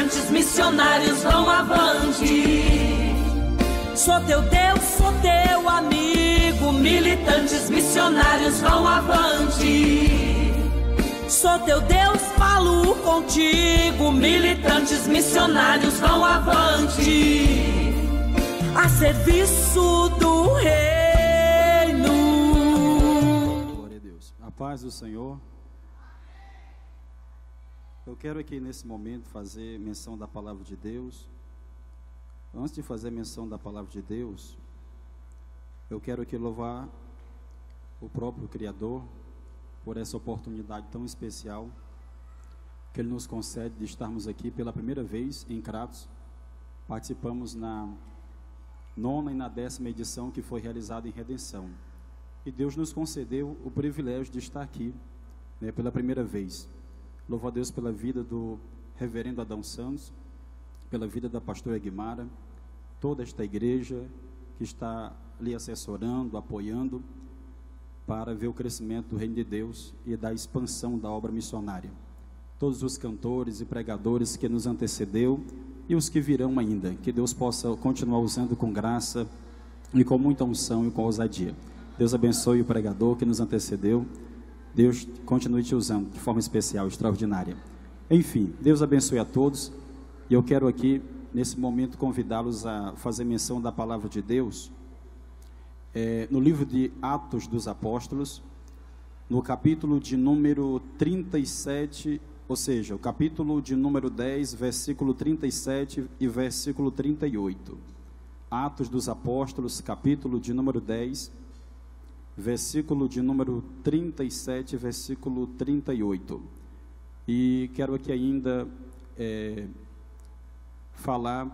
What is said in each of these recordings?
militantes missionários vão avante. Sou teu Deus, sou teu amigo, militantes missionários vão avante. Sou teu Deus, falo contigo, militantes missionários vão avante. A serviço do reino. Glória a Deus. A paz do Senhor. Eu quero aqui nesse momento fazer menção da palavra de Deus. Antes de fazer menção da palavra de Deus, eu quero aqui louvar o próprio Criador por essa oportunidade tão especial que Ele nos concede de estarmos aqui pela primeira vez em Cratos. Participamos na 9ª e na 10ª edição que foi realizada em Redenção. E Deus nos concedeu o privilégio de estar aqui, pela primeira vez. Louvo a Deus pela vida do reverendo Adão Santos, pela vida da pastora Guimara, toda esta igreja que está lhe assessorando, apoiando, para ver o crescimento do reino de Deus e da expansão da obra missionária. Todos os cantores e pregadores que nos antecedeu e os que virão ainda, que Deus possa continuar usando com graça e com muita unção e com ousadia. Deus abençoe o pregador que nos antecedeu. Deus continue te usando de forma especial, extraordinária. Enfim, Deus abençoe a todos. E eu quero aqui, nesse momento, convidá-los a fazer menção da palavra de Deus. No livro de Atos dos Apóstolos, no capítulo de número 37, ou seja, o capítulo de número 10, versículo 37 e versículo 38. Atos dos Apóstolos, capítulo de número 10, versículo de número 37, versículo 38. E quero aqui ainda falar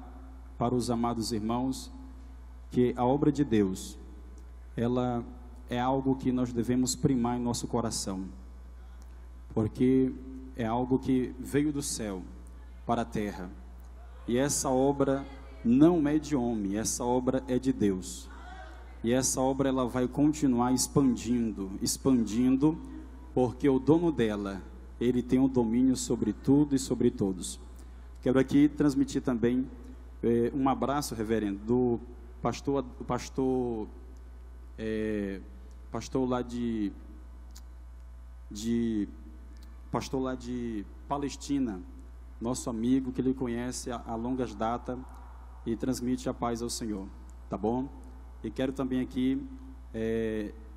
para os amados irmãos que a obra de Deus, ela é algo que nós devemos primar em nosso coração, porque é algo que veio do céu para a terra, e essa obra não é de homem, essa obra é de Deus, e essa obra ela vai continuar expandindo, porque o dono dela, ele tem o domínio sobre tudo e sobre todos. Quero aqui transmitir também um abraço, reverendo, do pastor lá de Palestina, nosso amigo que ele conhece há longas datas e transmite a paz ao Senhor, tá bom? E quero também aqui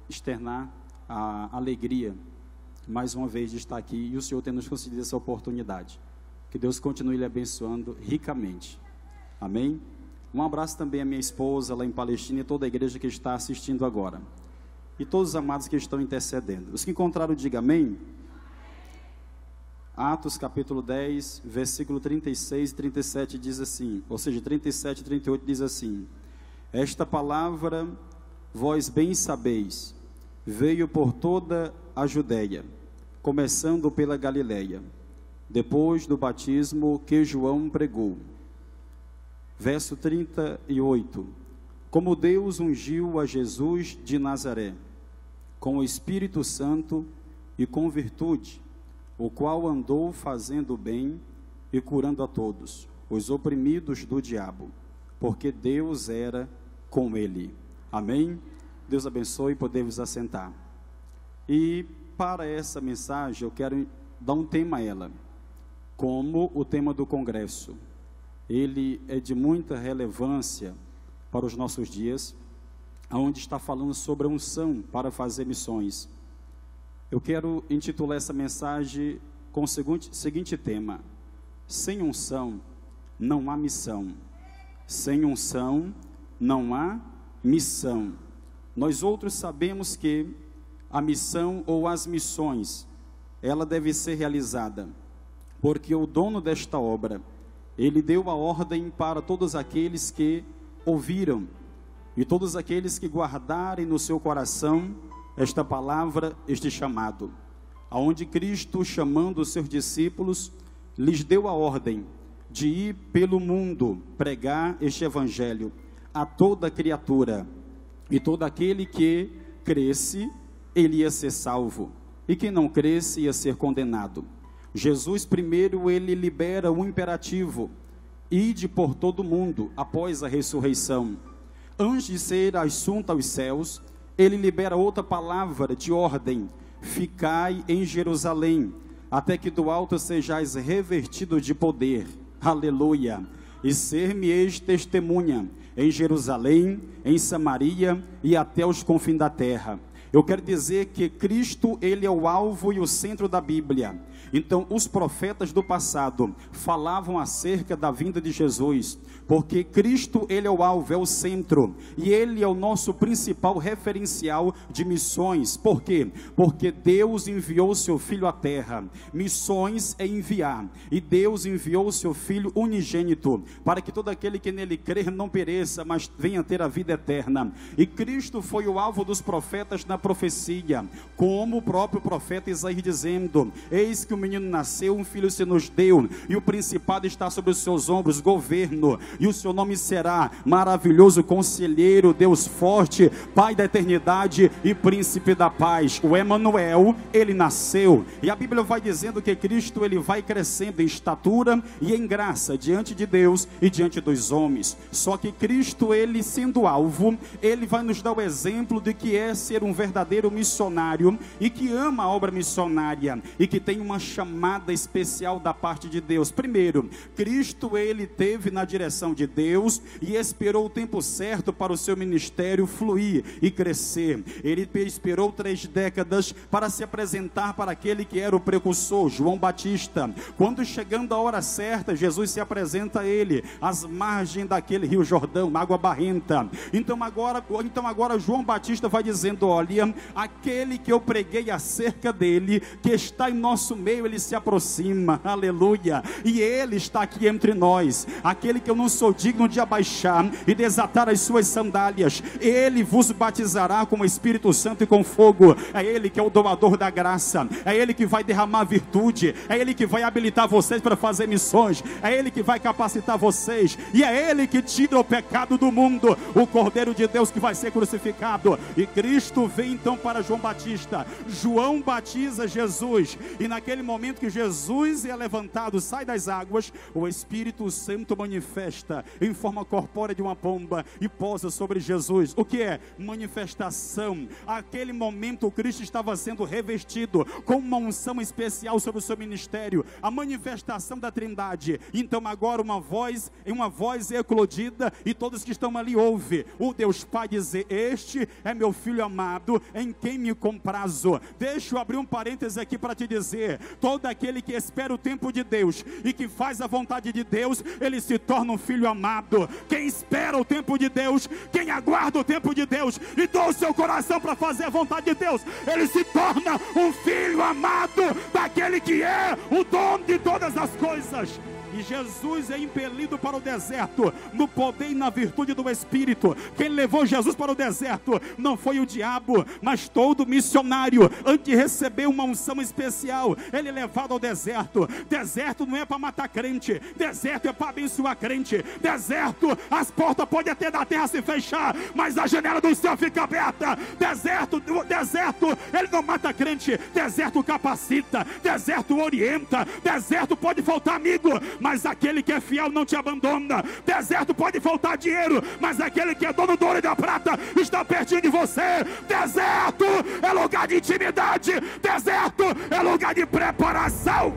externar a alegria, mais uma vez, de estar aqui e o Senhor ter nos concedido essa oportunidade. Que Deus continue lhe abençoando ricamente. Amém? Um abraço também à minha esposa lá em Palestina e toda a igreja que está assistindo agora. E todos os amados que estão intercedendo. Os que encontraram, diga amém. Atos capítulo 10, versículo 36 e 37 diz assim, ou seja, 37 e 38 diz assim: esta palavra, vós bem sabeis, veio por toda a Judeia, começando pela Galileia, depois do batismo que João pregou. Verso 38, como Deus ungiu a Jesus de Nazaré, com o Espírito Santo e com virtude, o qual andou fazendo bem e curando a todos, os oprimidos do diabo, porque Deus era com ele. Amém? Deus abençoe, podemos assentar. E para essa mensagem eu quero dar um tema a ela, como o tema do congresso. Ele é de muita relevância para os nossos dias, onde está falando sobre a unção para fazer missões. Eu quero intitular essa mensagem com o seguinte tema: sem unção não há missão. Sem unção não há missão. Nós outros sabemos que a missão ou as missões, ela deve ser realizada, porque o dono desta obra, ele deu a ordem para todos aqueles que ouviram e todos aqueles que guardarem no seu coração esta palavra, este chamado, aonde Cristo, chamando os seus discípulos, lhes deu a ordem de ir pelo mundo pregar este evangelho a toda criatura, e todo aquele que cresce, ele ia ser salvo, e quem não cresce ia ser condenado. Jesus primeiro ele libera um imperativo: ide por todo mundo após a ressurreição. Antes de ser assunto aos céus, ele libera outra palavra de ordem: ficai em Jerusalém, até que do alto sejais revestidos de poder. Aleluia! E ser-me-eis testemunha em Jerusalém, em Samaria e até os confins da terra. Eu quero dizer que Cristo, ele é o alvo e o centro da Bíblia. Então, os profetas do passado falavam acerca da vinda de Jesus, porque Cristo, ele é o alvo, é o centro, e ele é o nosso principal referencial de missões. Por quê? Porque Deus enviou seu Filho à terra. Missões é enviar, e Deus enviou o seu Filho unigênito, para que todo aquele que nele crer não pereça, mas venha ter a vida eterna. E Cristo foi o alvo dos profetas na profecia, como o próprio profeta Isaías dizendo: eis que o menino nasceu, um filho se nos deu, e o principado está sobre os seus ombros, governo, e o seu nome será Maravilhoso Conselheiro, Deus Forte, Pai da Eternidade e Príncipe da Paz. O Emanuel, ele nasceu, e a Bíblia vai dizendo que Cristo, ele vai crescendo em estatura e em graça diante de Deus e diante dos homens. Só que Cristo, ele sendo alvo, ele vai nos dar o exemplo de que é ser um verdadeiro missionário, e que ama a obra missionária, e que tem uma chamada especial da parte de Deus. Primeiro, Cristo, ele teve na direção de Deus e esperou o tempo certo para o seu ministério fluir e crescer. Ele esperou 3 décadas para se apresentar para aquele que era o precursor, João Batista. Quando chegando a hora certa, Jesus se apresenta a ele às margens daquele rio Jordão, água barrenta. Então agora João Batista vai dizendo: olha, aquele que eu preguei acerca dele, que está em nosso meio, ele se aproxima, aleluia, e ele está aqui entre nós, aquele que eu não sou digno de abaixar e desatar as suas sandálias. Ele vos batizará com o Espírito Santo e com fogo. É ele que é o doador da graça, é ele que vai derramar virtude, é ele que vai habilitar vocês para fazer missões, é ele que vai capacitar vocês, e é ele que tira o pecado do mundo, o Cordeiro de Deus que vai ser crucificado. E Cristo vem então para João Batista. João batiza Jesus, e naquele momento que Jesus é levantado, sai das águas, o Espírito Santo manifesta em forma corpórea de uma pomba e pousa sobre Jesus. O que é? Manifestação. Aquele momento Cristo estava sendo revestido com uma unção especial sobre o seu ministério, a manifestação da Trindade. Então agora uma voz eclodida, e todos que estão ali ouvem o Deus Pai dizer: este é meu Filho amado, em quem me comprazo. Deixa eu abrir um parêntese aqui para te dizer: todo aquele que espera o tempo de Deus e que faz a vontade de Deus, ele se torna um filho amado. Quem espera o tempo de Deus, quem aguarda o tempo de Deus e doa o seu coração para fazer a vontade de Deus, ele se torna um filho amado daquele que é o dono de todas as coisas. E Jesus é impelido para o deserto no poder e na virtude do Espírito. Quem levou Jesus para o deserto não foi o diabo, mas todo missionário, antes de receber uma unção especial, ele é levado ao deserto. Deserto não é para matar crente, deserto é para abençoar crente. Deserto, as portas podem até da terra se fechar, mas a janela do céu fica aberta. Deserto, ele não mata crente, deserto capacita, deserto orienta, deserto pode faltar amigo, mas aquele que é fiel não te abandona. Deserto pode faltar dinheiro, mas aquele que é dono do ouro e da prata está pertinho de você. Deserto é lugar de intimidade, deserto é lugar de preparação.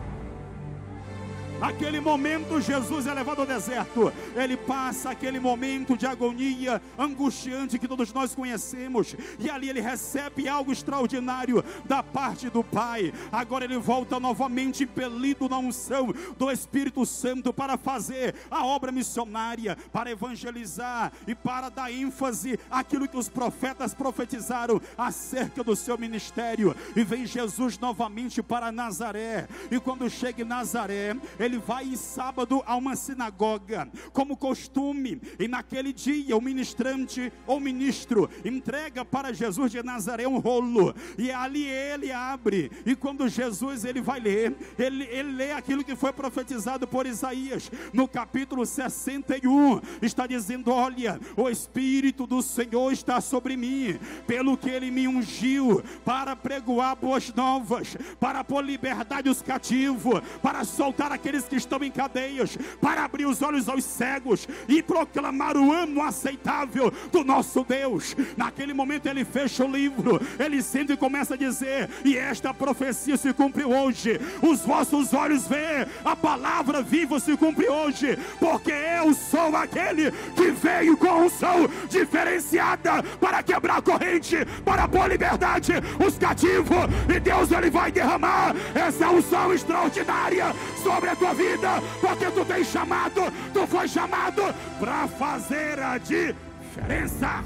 Aquele momento Jesus é levado ao deserto, ele passa aquele momento de agonia angustiante que todos nós conhecemos, e ali ele recebe algo extraordinário da parte do Pai. Agora ele volta novamente impelido na unção do Espírito Santo para fazer a obra missionária, para evangelizar e para dar ênfase àquilo que os profetas profetizaram acerca do seu ministério. E vem Jesus novamente para Nazaré, e quando chega em Nazaré, ele vai em sábado a uma sinagoga, como costume, e naquele dia o ministrante ou ministro entrega para Jesus de Nazaré um rolo, e ali ele abre, e quando Jesus ele vai ler, ele lê aquilo que foi profetizado por Isaías, no capítulo 61, está dizendo: olha, o Espírito do Senhor está sobre mim, pelo que ele me ungiu, para pregoar boas novas, para pôr liberdade os cativos, para soltar aqueles que estão em cadeias, para abrir os olhos aos cegos, e proclamar o ano aceitável do nosso Deus. Naquele momento ele fecha o livro, ele senta e começa a dizer: e esta profecia se cumpriu hoje, os vossos olhos vê, a palavra viva se cumpre hoje, porque eu sou aquele que veio com unção diferenciada para quebrar a corrente, para pôr liberdade os cativos, e Deus ele vai derramar essa unção extraordinária sobre a tua vida, porque tu tens chamado, tu foi chamado para fazer a diferença.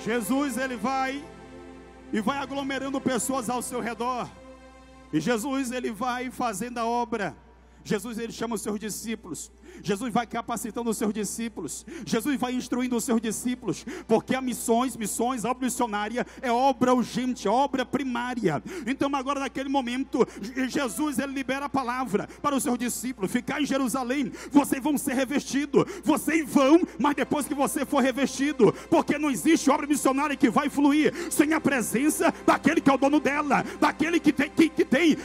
Jesus ele vai aglomerando pessoas ao seu redor, e Jesus ele vai fazendo a obra. Jesus ele chama os seus discípulos, Jesus vai capacitando os seus discípulos, Jesus vai instruindo os seus discípulos, porque a missões, a obra missionária é obra urgente, obra primária. Então agora naquele momento, Jesus ele libera a palavra para os seus discípulos: ficar em Jerusalém, vocês vão ser revestidos, vocês vão, mas depois que você for revestido, porque não existe obra missionária que vai fluir sem a presença daquele que é o dono dela, daquele que tem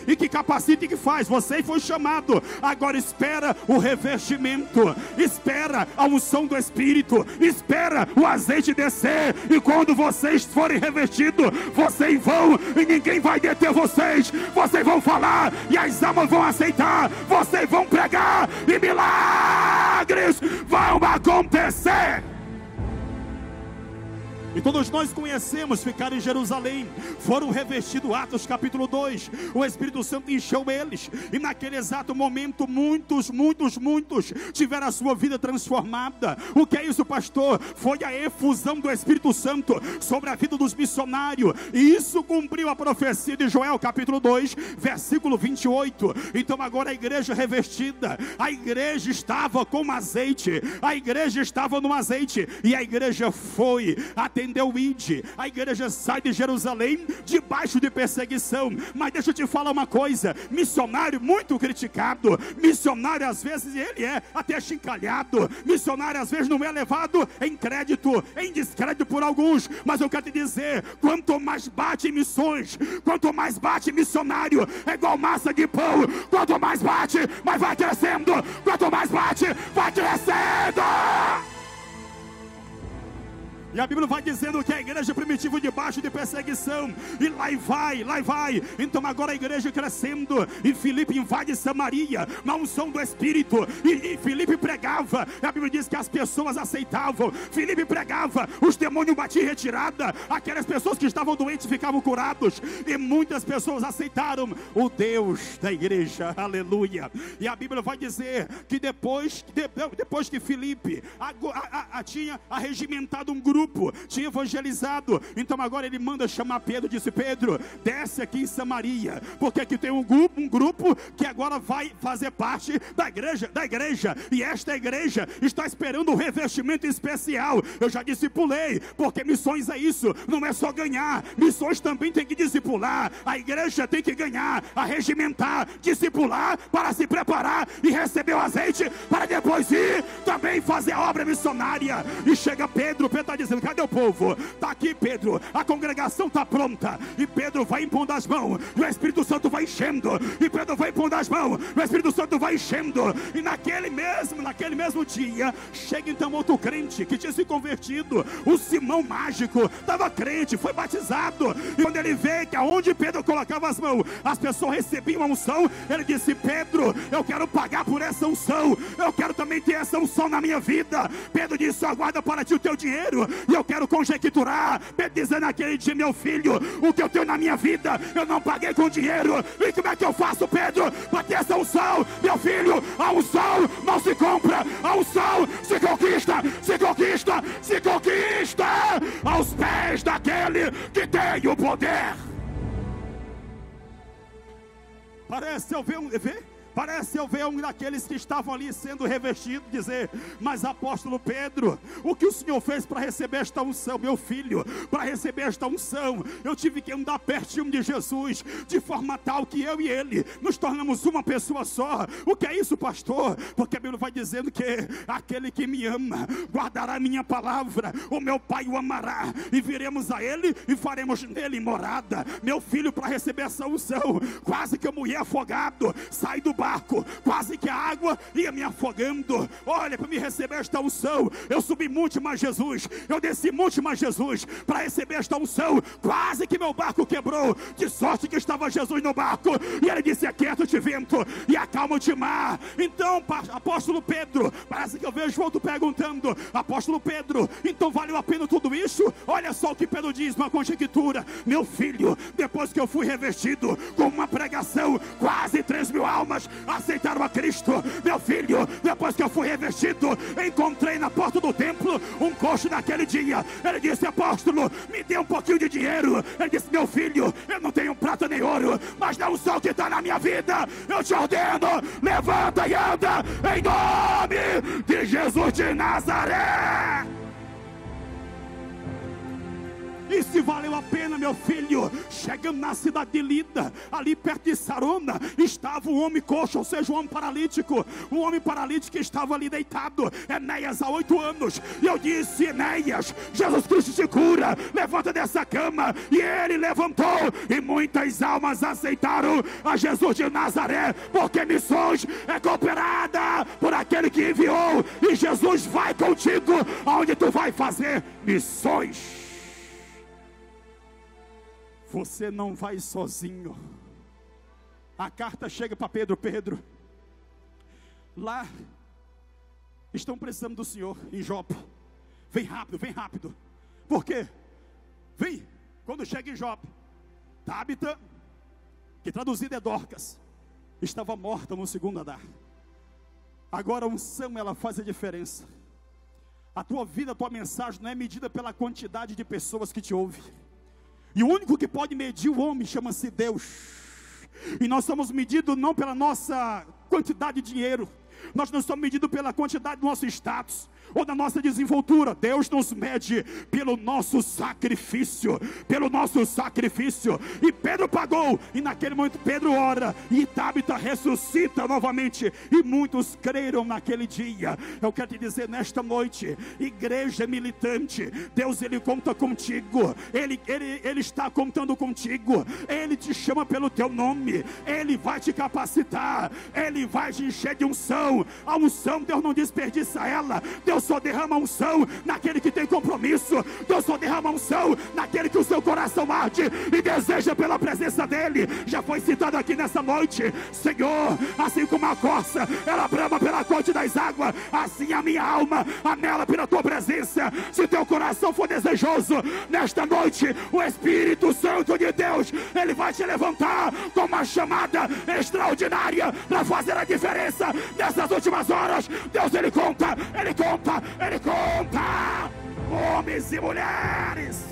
e que capacita e que faz. Você foi chamado, agora espera o revestimento, espera a unção do Espírito, espera o azeite descer, e quando vocês forem revestidos, vocês vão, e ninguém vai deter vocês, vocês vão falar, e as almas vão aceitar, vocês vão pregar, e milagres vão acontecer. E todos nós conhecemos, ficaram em Jerusalém, foram revestidos. Atos capítulo 2, o Espírito Santo encheu eles, e naquele exato momento muitos tiveram a sua vida transformada. O que é isso, pastor? Foi a efusão do Espírito Santo sobre a vida dos missionários, e isso cumpriu a profecia de Joel capítulo 2, versículo 28. Então agora a igreja revestida, a igreja estava com azeite, a igreja estava no azeite, e a igreja foi até o ID. A igreja sai de Jerusalém debaixo de perseguição. Mas deixa eu te falar uma coisa: missionário muito criticado, missionário às vezes ele é até chincalhado, missionário às vezes não é levado em crédito, em descrédito por alguns. Mas eu quero te dizer, quanto mais bate em missões, quanto mais bate missionário, é igual massa de pão, quanto mais bate, mas vai crescendo, quanto mais bate, vai crescendo. E a Bíblia vai dizendo que a igreja primitiva debaixo de perseguição, e lá vai. Então agora a igreja crescendo, e Filipe invade Samaria na unção do Espírito, e Filipe pregava, a Bíblia diz que as pessoas aceitavam. Filipe pregava, os demônios batiam em retirada, aquelas pessoas que estavam doentes ficavam curados, e muitas pessoas aceitaram o Deus da igreja, aleluia. E a Bíblia vai dizer que depois que Filipe tinha arregimentado um grupo, tinha evangelizado, então agora ele manda chamar Pedro, disse: Pedro, desce aqui em Samaria, porque aqui tem um grupo que agora vai fazer parte da igreja, e esta igreja está esperando um revestimento especial. Eu já discipulei, porque missões é isso, não é só ganhar, missões também tem que discipular, a igreja tem que ganhar, arregimentar, discipular, para se preparar e receber o azeite, para depois ir também fazer a obra missionária. E chega Pedro está dizendo: cadê o povo? Está aqui, Pedro, a congregação está pronta. E Pedro vai impondo as mãos, e o Espírito Santo vai enchendo, e Pedro vai impondo as mãos, o Espírito Santo vai enchendo. E naquele mesmo dia, chega então outro crente que tinha se convertido, o Simão Mágico, estava crente, foi batizado, e quando ele vê que aonde Pedro colocava as mãos, as pessoas recebiam a unção, ele disse: Pedro, eu quero pagar por essa unção, eu quero também ter essa unção na minha vida. Pedro disse: aguarda para ti o teu dinheiro, e eu quero conjecturar. Pedro dizendo naquele dia: meu filho, o que eu tenho na minha vida, eu não paguei com dinheiro. E como é que eu faço, Pedro, para ter essa unção? Meu filho, a unção não se compra, a unção se conquista, aos pés daquele que tem o poder. Parece eu ver um daqueles que estavam ali sendo revestidos, dizer: mas apóstolo Pedro, o que o Senhor fez para receber esta unção? Meu filho, para receber esta unção, eu tive que andar pertinho de Jesus, de forma tal que eu e ele nos tornamos uma pessoa só. O que é isso, pastor? Porque a Bíblia vai dizendo que aquele que me ama, guardará a minha palavra, o meu Pai o amará, e viremos a ele e faremos nele morada. Meu filho, para receber essa unção, quase que eu morri afogado, saí do barco, quase que a água ia me afogando. Olha, para me receber esta unção, eu subi Monte Mais Jesus, eu desci Monte Mais Jesus, para receber esta unção, quase que meu barco quebrou, de sorte que estava Jesus no barco, e ele disse: aquieta-te vento, e acalma-te mar. Então, apóstolo Pedro, parece que eu vejo outro perguntando: apóstolo Pedro, então valeu a pena tudo isso? Olha só o que Pedro diz, uma conjectura: meu filho, depois que eu fui revestido com uma pregação, quase 3.000 almas aceitaram a Cristo. Meu filho, depois que eu fui revestido, encontrei na porta do templo um coxo naquele dia. Ele disse: apóstolo, me dê um pouquinho de dinheiro. Ele disse: meu filho, eu não tenho prata nem ouro, mas dá um sol que está na minha vida. Eu te ordeno, levanta e anda em nome de Jesus de Nazaré. E se valeu a pena, meu filho, chegando na cidade de Lida, ali perto de Sarona, estava um homem coxo, ou seja, um homem paralítico. Um homem paralítico que estava ali deitado, Enéas, há 8 anos. E eu disse: Enéas, Jesus Cristo te cura, levanta dessa cama. E ele levantou, e muitas almas aceitaram a Jesus de Nazaré, porque missões é cooperada por aquele que enviou. E Jesus vai contigo aonde tu vai fazer missões. Você não vai sozinho. A carta chega para Pedro: Pedro, lá estão precisando do Senhor em Jope. Vem rápido, vem rápido. Por quê? Vem. Quando chega em Jope, Tabita, que traduzido é Dorcas, estava morta no 2º andar. Agora a unção, ela faz a diferença. A tua vida, a tua mensagem não é medida pela quantidade de pessoas que te ouvem. E o único que pode medir o homem chama-se Deus. E nós somos medidos não pela nossa quantidade de dinheiro, nós não somos medidos pela quantidade do nosso status ou da nossa desenvoltura. Deus nos mede pelo nosso sacrifício, pelo nosso sacrifício. E Pedro pagou, e naquele momento Pedro ora, e Tabita ressuscita novamente, e muitos creram naquele dia. Eu quero te dizer nesta noite, igreja militante, Deus, ele conta contigo, ele está contando contigo. Ele te chama pelo teu nome, ele vai te capacitar, ele vai te encher de unção. A unção, Deus não desperdiça ela. Deus só derrama unção naquele que tem compromisso. Deus só derrama unção naquele que o seu coração arde e deseja pela presença dele. Já foi citado aqui nessa noite: Senhor, assim como a corça ela brama pela corte das águas, assim a minha alma anela pela tua presença. Se teu coração for desejoso, nesta noite o Espírito Santo de Deus, ele vai te levantar com uma chamada extraordinária para fazer a diferença nessas últimas horas. Deus, ele conta, ele conta, ele conta, homens e mulheres.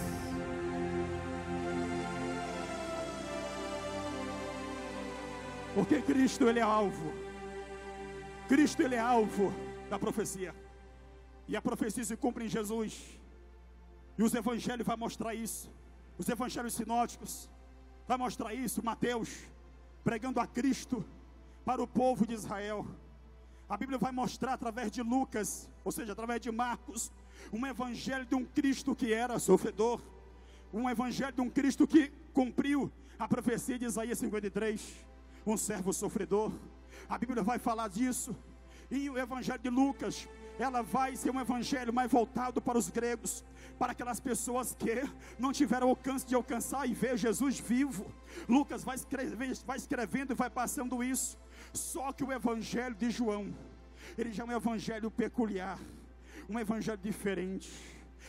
Porque Cristo, ele é alvo. Cristo, ele é alvo da profecia. E a profecia se cumpre em Jesus. E os evangelhos vão mostrar isso. Os evangelhos sinóticos vão mostrar isso. Mateus pregando a Cristo para o povo de Israel. A Bíblia vai mostrar através de Lucas, ou seja, através de Marcos, um evangelho de um Cristo que era sofredor. Um evangelho de um Cristo que cumpriu a profecia de Isaías 53. Um servo sofredor. A Bíblia vai falar disso. E o evangelho de Lucas, ela vai ser um evangelho mais voltado para os gregos, para aquelas pessoas que não tiveram alcance de alcançar e ver Jesus vivo. Lucas vai escrevendo e vai passando isso. Só que o evangelho de João, ele já é um evangelho peculiar, um evangelho diferente.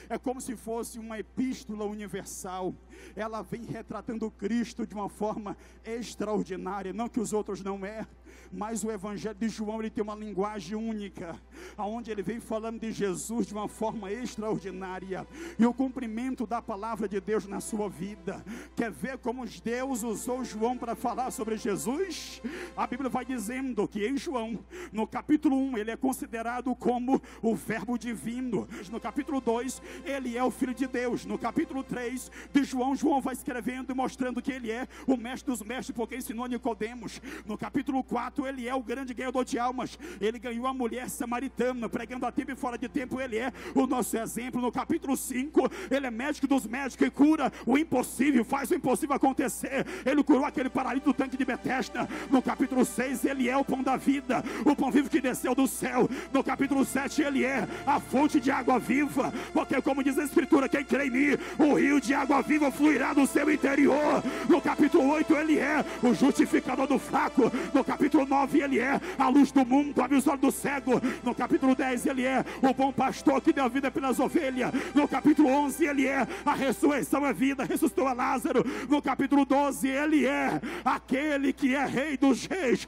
É como se fosse uma epístola universal. Ela vem retratando Cristo de uma forma extraordinária. Não que os outros não é, mas o Evangelho de João, ele tem uma linguagem única, aonde ele vem falando de Jesus de uma forma extraordinária, e o cumprimento da palavra de Deus na sua vida. Quer ver como Deus usou João para falar sobre Jesus? A Bíblia vai dizendo que em João, no capítulo 1, ele é considerado como o verbo divino. No capítulo 2, ele é o Filho de Deus. No capítulo 3 de João, João vai escrevendo e mostrando que ele é o mestre dos mestres, porque ensinou Nicodemos. No capítulo 4, ele é o grande ganhador de almas. Ele ganhou a mulher samaritana, pregando a tempo e fora de tempo. Ele é o nosso exemplo. No capítulo 5, ele é médico dos médicos e cura o impossível, faz o impossível acontecer. Ele curou aquele paralítico do tanque de Betesda. No capítulo 6, ele é o pão da vida, o pão vivo que desceu do céu. No capítulo 7, ele é a fonte de água viva, porque como diz a Escritura, quem crê em mim, o rio de água viva fluirá do seu interior. No capítulo 8, ele é o justificador do fraco. No capítulo 9, ele é a luz do mundo, abre os olhos do cego. No capítulo 10, ele é o bom pastor que deu a vida pelas ovelhas. No capítulo 11, ele é a ressurreição, a vida, ressuscitou a Lázaro. No capítulo 12, ele é aquele que é rei dos reis.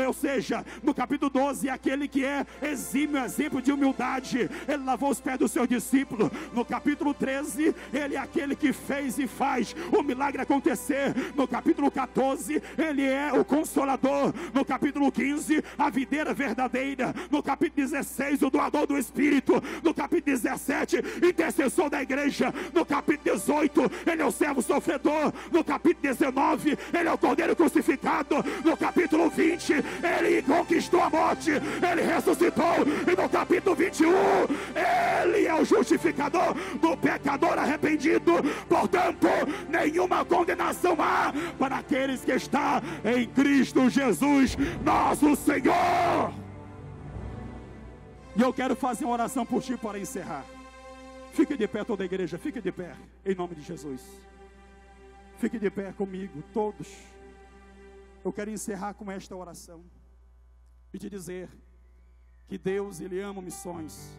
Ou seja, no capítulo 12, aquele que é exímio exemplo de humildade. Ele lavou os pés do seu discípulo. No capítulo 13, ele é aquele que fez e faz o milagre acontecer. No capítulo 14, ele é o consolador. No capítulo 15, a videira verdadeira. No capítulo 16, o doador do Espírito. No capítulo 17, intercessor da igreja. No capítulo 18, ele é o servo sofredor. No capítulo 19, ele é o cordeiro crucificado. No capítulo 20, ele conquistou a morte, ele ressuscitou. E no capítulo 21, ele é o justificador do pecador arrependido. Portanto, nenhuma condenação há para aqueles que estão em Cristo Jesus, nosso Senhor. E eu quero fazer uma oração por ti para encerrar. Fique de pé, toda a igreja, fique de pé, em nome de Jesus. Fique de pé comigo, todos. Eu quero encerrar com esta oração e te dizer que Deus, Ele ama missões.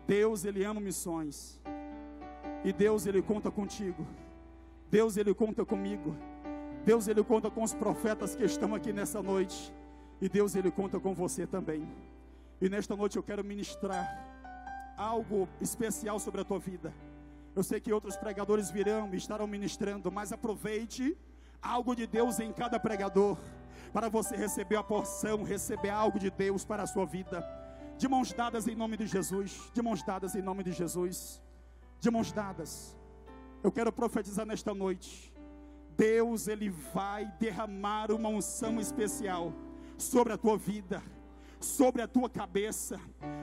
Deus, Ele ama missões. E Deus, Ele conta contigo. Deus, Ele conta comigo. Deus, Ele conta com os profetas que estão aqui nessa noite. E Deus, Ele conta com você também. E nesta noite eu quero ministrar algo especial sobre a tua vida. Eu sei que outros pregadores virão e estarão ministrando, mas aproveite algo de Deus em cada pregador, para você receber a porção, receber algo de Deus para a sua vida. De mãos dadas em nome de Jesus, de mãos dadas em nome de Jesus, de mãos dadas. Eu quero profetizar nesta noite. Deus, Ele vai derramar uma unção especial sobre a tua vida, sobre a tua cabeça,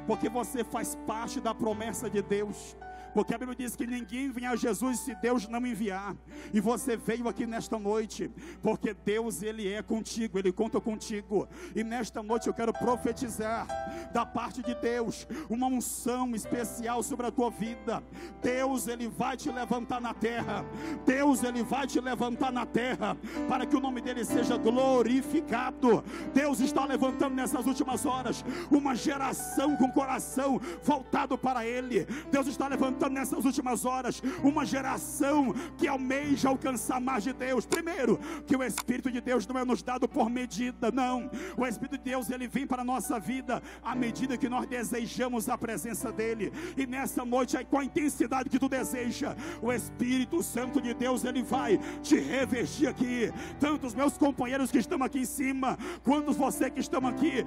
porque você faz parte da promessa de Deus. Porque a Bíblia diz que ninguém vem a Jesus se Deus não enviar. E você veio aqui nesta noite, porque Deus, Ele é contigo, Ele conta contigo. E nesta noite eu quero profetizar da parte de Deus uma unção especial sobre a tua vida. Deus, Ele vai te levantar na terra. Deus, Ele vai te levantar na terra, para que o nome dEle seja glorificado. Deus está levantando nessas últimas horas uma geração com coração voltado para Ele. Deus está levantando nessas últimas horas uma geração que almeja alcançar mais de Deus. Primeiro, que o Espírito de Deus não é nos dado por medida, não. O Espírito de Deus, Ele vem para a nossa vida à medida que nós desejamos a presença dEle. E nessa noite, aí, com a intensidade que tu deseja, o Espírito Santo de Deus, Ele vai te revestir aqui. Tanto os meus companheiros que estão aqui em cima, quanto você que estão aqui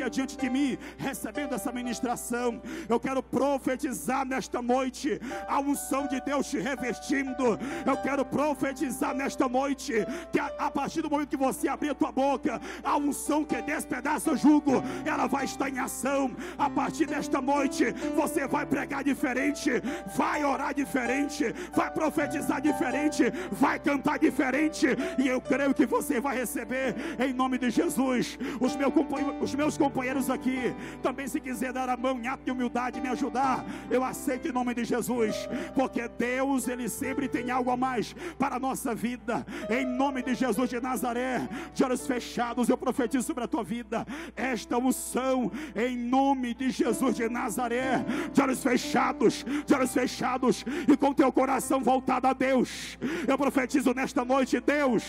adiante de mim, recebendo essa ministração. Eu quero profetizar nesta noite a unção de Deus te revestindo. Eu quero profetizar nesta noite que a partir do momento que você abrir a tua boca, a unção que despedaça o jugo, ela vai estar em ação. A partir desta noite você vai pregar diferente, vai orar diferente, vai profetizar diferente, vai cantar diferente, e eu creio que você vai receber em nome de Jesus. Os meus companheiros aqui também, se quiser dar a mão em ato de humildade, me ajudar, eu aceita em nome de Jesus, porque Deus, Ele sempre tem algo a mais para a nossa vida. Em nome de Jesus de Nazaré, de olhos fechados, eu profetizo sobre a tua vida esta unção, em nome de Jesus de Nazaré, de olhos fechados, e com teu coração voltado a Deus. Eu profetizo nesta noite: Deus,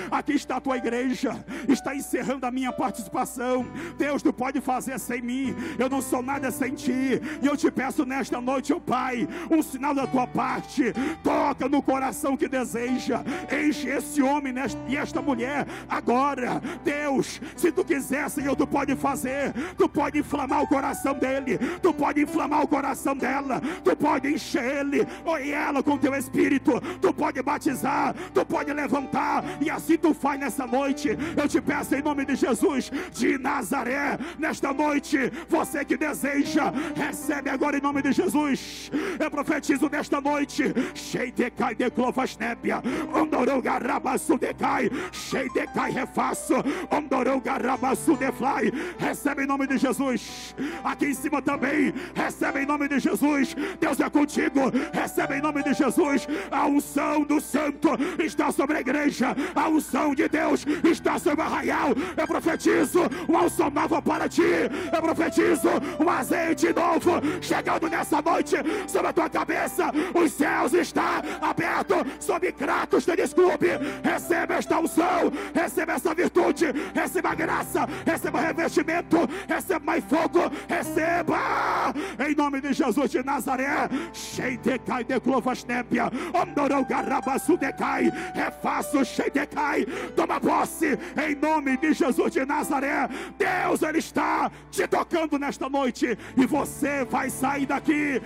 aqui está a tua igreja, está encerrando a minha participação. Deus, tu pode fazer sem mim, eu não sou nada sem ti, e eu te peço nesta noite, ó Pai, um sinal da tua parte. Toca no coração que deseja, enche esse homem e esta mulher agora. Deus, se tu quiser, Senhor, tu pode fazer, tu pode inflamar o coração dele, tu pode inflamar o coração dela, tu pode encher ele ou ela com teu Espírito, tu pode batizar, tu pode levantar, e assim tu faz nessa noite. Eu te peço em nome de Jesus de Nazaré, nesta noite, você que deseja, recebe agora em nome de Jesus. Eu profetizo nesta noite: Sheidecai de Clovasnébia, Ondorou Garabaçu decai, Sheidecai refaço, Ondorou Garabaçu defly. Recebe em nome de Jesus. Aqui em cima também, recebe em nome de Jesus. Deus é contigo, recebe em nome de Jesus. A unção do Santo está sobre a igreja, a unção de Deus está sobre o arraial. Eu profetizo uma unção nova para ti, eu profetizo um azeite novo chegando nessa noite sobre a tua cabeça. Os céus estão abertos sobre Kratos Tênis Clube. Receba esta unção, receba essa virtude, receba a graça, receba revestimento, receba mais fogo, receba em nome de Jesus de Nazaré. Sheidecai de Clovasnébia, Ondorou Garabaçu decai, refaço Sheidecai. Toma posse em nome de Jesus de Nazaré. Deus, Ele está te tocando nesta noite, e você vai sair daqui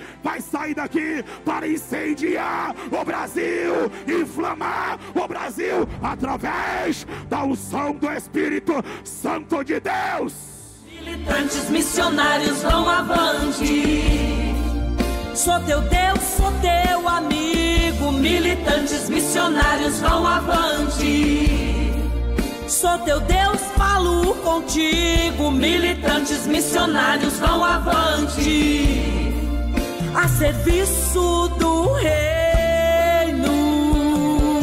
para incendiar o Brasil, inflamar o Brasil através da unção do Espírito Santo de Deus. Militantes missionários vão avante. Sou teu Deus, sou teu amigo. Militantes missionários vão avante. Sou teu Deus, falo contigo. Militantes missionários vão avante. A serviço